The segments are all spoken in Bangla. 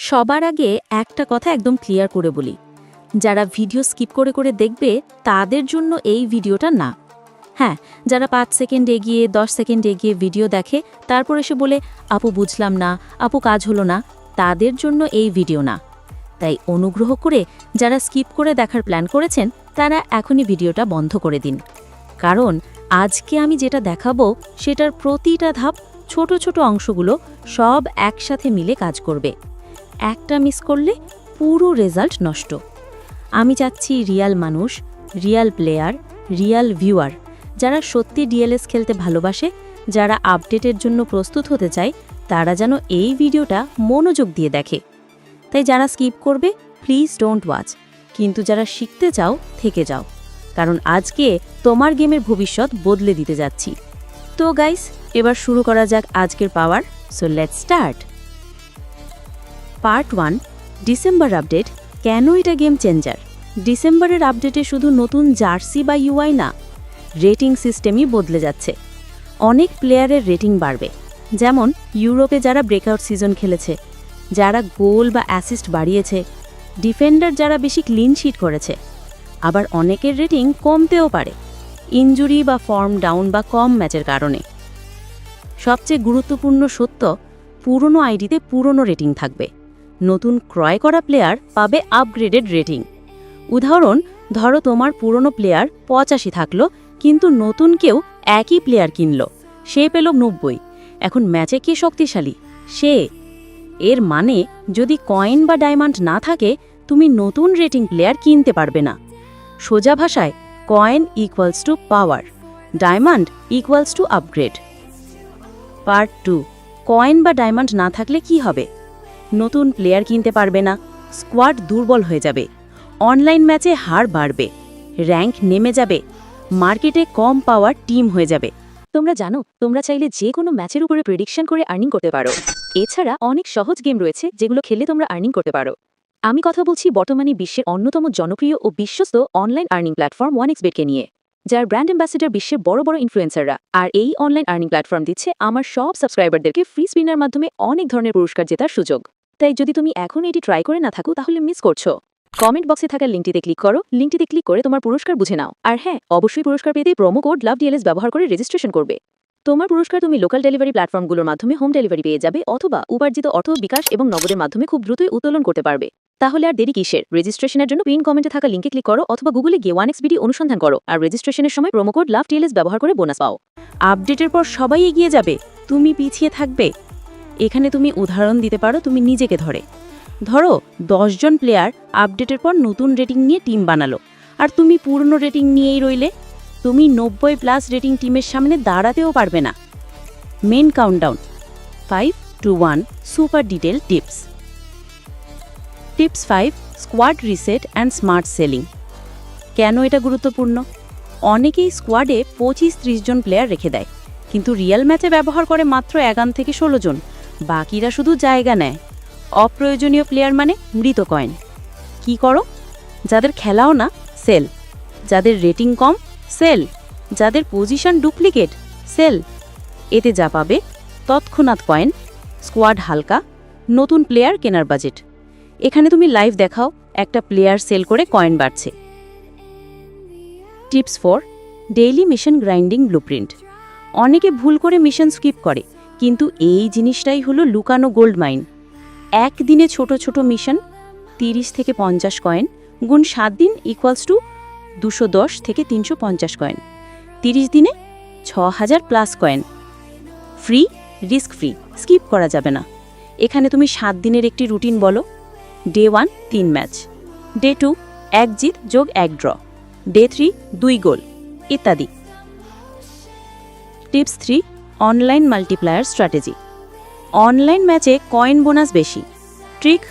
সবার আগে একটা কথা একদম ক্লিয়ার করে বলি, যারা ভিডিও স্কিপ করে করে দেখবে তাদের জন্য এই ভিডিওটা না। হ্যাঁ, যারা 5 সেকেন্ড এগিয়ে 10 সেকেন্ড এগিয়ে ভিডিও দেখে তারপর এসে বলে আপু বুঝলাম না, আপু কাজ হলো না, তাদের জন্য এই ভিডিও না। তাই অনুগ্রহ করে যারা স্কিপ করে দেখার প্ল্যান করেছেন তারা এখনই ভিডিওটা বন্ধ করে দিন, কারণ আজকে আমি যেটা দেখাবো সেটার প্রতিটা ধাপ, ছোট ছোট অংশগুলো সব একসাথে মিলে কাজ করবে। একটা মিস করলে পুরো রেজাল্ট নষ্ট। আমি চাচ্ছি রিয়াল মানুষ, রিয়াল প্লেয়ার, রিয়াল ভিউয়ার, যারা সত্যি ডিএলএস খেলতে ভালোবাসে, যারা আপডেটের জন্য প্রস্তুত হতে চায়, তারা যেন এই ভিডিওটা মনোযোগ দিয়ে দেখে। তাই যারা স্কিপ করবে প্লিজ ডোন্ট ওয়াচ, কিন্তু যারা শিখতে চাও থেকে যাও, কারণ আজকে তোমার গেমের ভবিষ্যৎ বদলে দিতে যাচ্ছি। তো গাইস, এবার শুরু করা যাক আজকের power. So let's start. Part 1, December update. কেন এটা গেম চেঞ্জার? ডিসেম্বরের আপডেটে শুধু নতুন জার্সি বা ইউআই না, রেটিং সিস্টেমই বদলে যাচ্ছে। অনেক প্লেয়ারের রেটিং বাড়বে, যেমন ইউরোপে যারা ব্রেকআউট সিজন খেলেছে, যারা গোল বা অ্যাসিস্ট বাড়িয়েছে, ডিফেন্ডার যারা বেশি ক্লিন শিট করেছে। আবার অনেকের রেটিং কমতেও পারে, ইনজুরি বা ফর্ম ডাউন বা কম ম্যাচের কারণে। সবচেয়ে গুরুত্বপূর্ণ সত্য, পুরনো আইডিতে পুরনো রেটিং থাকবে, নতুন ক্রয় করা প্লেয়ার পাবে আপগ্রেডেড রেটিং। উদাহরণ, ধরো তোমার পুরনো প্লেয়ার 85 থাকলো, কিন্তু নতুন কেউ একই প্লেয়ার কিনল, সে পেল 90। এখন ম্যাচে কে শক্তিশালী? সে। এর মানে যদি কয়েন বা ডায়মন্ড না থাকে, তুমি নতুন রেটিং প্লেয়ার কিনতে পারবে না। সোজা ভাষায়, coin equals to power, diamond equals to upgrade. Part 2, coin বা ডায়মন্ড না থাকলে কি হবে? নতুন প্লেয়ার কিনতে পারবে না, স্কোয়াড দুর্বল হয়ে যাবে, অনলাইন ম্যাচে হার বাড়বে, র্যাঙ্ক নেমে যাবে, মার্কেটে কম পাওয়ার টিম হয়ে যাবে। তোমরা জানো, তোমরা চাইলে যে কোনো ম্যাচের উপরে প্রেডিকশন করে আর্নিং করতে পারো। এছাড়া অনেক সহজ গেম রয়েছে যেগুলো খেলে তোমরা আর্নিং করতে পারো। আমি কথা বলছি বর্তমানে বিশ্বের অন্যতম জনপ্রিয় ও বিশ্বস্ত অনলাইন আর্নিং প্ল্যাটফর্ম 1xBet নিয়ে, যার ব্র্যান্ড অ্যাম্বাসেডর বিশ্বের বড় বড় ইনফ্লুয়েন্সাররা। আর এই অনলাইন আর্নিং প্ল্যাটফর্ম দিচ্ছে আমার সব সাবস্ক্রাইবারদেরকে ফ্রি স্পিনার মাধ্যমে অনেক ধরনের পুরস্কার জেতার সুযোগ। তাই যদি তুমি এখন এটি ট্রাই করে না থাকো তাহলে মিস করছো। কমেন্ট বক্সে থাকা লিঙ্কটিতে ক্লিক করো, লিঙ্কটিতে ক্লিক করে তোমার পুরস্কার বুঝে নাও। আর হ্যাঁ, অবশ্যই পুরস্কার পেতে প্রোমো কোড লাভডিএলএস ব্যবহার করে রেজিস্ট্রেশন করবে। তোমার পুরস্কার তুমি লোকাল ডেলিভারি প্ল্যাটফর্মগুলোর মাধ্যমে হোম ডেলিভারি পেয়ে যাবে, অথবা উপার্জিত অর্থ, বিকাশ এবং নগদের মাধ্যমে খুব দ্রুতই উত্তোলন করতে পারবে। তাহলে আর দেরি কিসের? রেজিস্ট্রেশনের জন্য পিন কমেন্টে থাকা লিঙ্কে ক্লিক করো, অথবা গুগলে গিয়ে 1xBet অনুসন্ধান করো, আর রেজিস্ট্রেশনের সময় প্রোমো কোড লাভডিএলএস ব্যবহার করে বোনাস পাও। আপডেটের পর সবাই এগিয়ে যাবে, তুমি পিছিয়ে থাকবে। এখানে তুমি উদাহরণ দিতে পারো তুমি নিজেকে ধরো 10 জন প্লেয়ার আপডেটের পর নতুন রেটিং নিয়ে টিম বানালো, আর তুমি পুরনো রেটিং নিয়েই রইলে। তুমি 90+ রেটিং টিমের সামনে দাঁড়াতেও পারবে না। Main countdown, 5, 2, 1, super detail tips. Tips 5, squad reset and smart selling. কেন এটা গুরুত্বপূর্ণ? অনেকেই স্কোয়াডে 25-30 জন প্লেয়ার রেখে দেয়, কিন্তু রিয়েল ম্যাচে ব্যবহার করে মাত্র 11 থেকে 16 জন। বাকিরা শুধু জায়গা নেয়। অপ্রয়োজনীয় প্লেয়ার মানে মৃত কয়েন। কি করো? যাদের খেলাও না, সেল। যাদের রেটিং কম, সেল। যাদের পজিশন ডুপ্লিকেট, সেল। এতে যা পাবে, তৎক্ষণাৎ কয়েন, স্কোয়াড হালকা, নতুন প্লেয়ার কেনার বাজেট। এখানে তুমি লাইভ দেখাও একটা প্লেয়ার সেল করে কয়েন বাড়ছে। Tips 4, daily mission grinding blueprint. অনেকে ভুল করে মিশন স্কিপ করে, কিন্তু এই জিনিসটাই হলো লুকানো গোল্ড মাইন। একদিনে ছোট ছোট মিশন, 30 থেকে 50 কয়েন, গুণ 7 দিন ইকুয়ালস টু 210 থেকে 350 কয়েন। 30 দিনে 6000+ coin. Free, risk free, skip করা যাবে না। এখানে তুমি 7 দিনের একটি রুটিন বলো। ডে 1 3 ম্যাচ, ডে 2 1 জিত যোগ 1 ড্র, ডে 3 2 গোল, ইত্যাদি। Tips 3, online multiplier strategy. Online ম্যাচে কয়েন বোনাস বেশি। ট্রিক,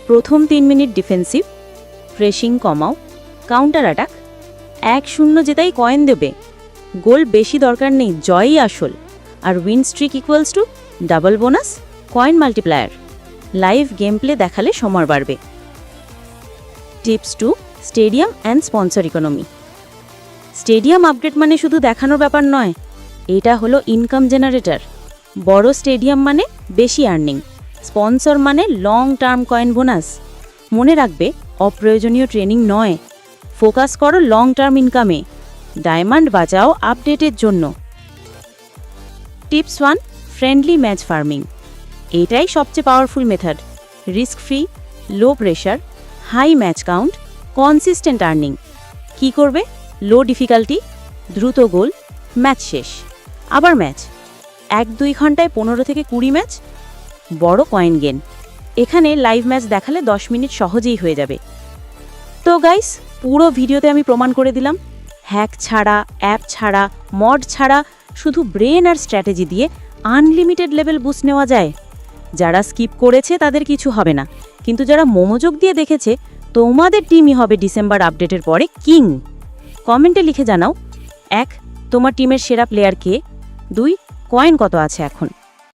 প্রথম 3 মিনিট ডিফেন্সিভ, ফ্রেশিং কমাও, কাউন্টার অ্যাটাক, 1-0 জেতাই কয়েন দেবে। গোল বেশি দরকার নেই, জয়ই আসল। আর win streak equals to double bonus, coin multiplier. Live game play দেখালে সময় বাড়বে। Tips 2, stadium and sponsor economy. Stadium upgrade মানে শুধু দেখানোর ব্যাপার নয়, এটা হলো ইনকাম জেনারেটর। বড় স্টেডিয়াম মানে বেশি আর্নিং, স্পন্সর মানে লং টার্ম কয়েন বোনাস। মনে রাখবে, অপ্রয়োজনীয় ট্রেনিং নয়, ফোকাস করো লং টার্ম ইনকামে। ডায়মন্ড বাঁচাও আপডেটের জন্য। Tips 1, friendly match farming. এটাই সবচেয়ে powerful method. Risk free, low pressure, high match count, consistent earning. কি করবে? লো ডিফিকাল্টি, দ্রুত গোল, ম্যাচ শেষ, আবার ম্যাচ। 1-2 ঘন্টায় 15 থেকে 20 ম্যাচ, বড় কয়েন গেন। এখানে লাইভ ম্যাচ দেখালে 10 মিনিট সহজেই হয়ে যাবে। তো গাইস, পুরো ভিডিওতে আমি প্রমাণ করে দিলাম, হ্যাক ছাড়া, অ্যাপ ছাড়া, মড ছাড়া, শুধু ব্রেন আর স্ট্র্যাটেজি দিয়ে আনলিমিটেড লেভেল বুস্ট নেওয়া যায়। যারা স্কিপ করেছে তাদের কিছু হবে না, কিন্তু যারা মনোযোগ দিয়ে দেখেছে, তোমাদের টিমই হবে ডিসেম্বর আপডেটের পরে কিং। কমেন্টে লিখে জানাও, 1, তোমার টিমের সেরা প্লেয়ার কে? 2, কয়েন কত আছে এখন?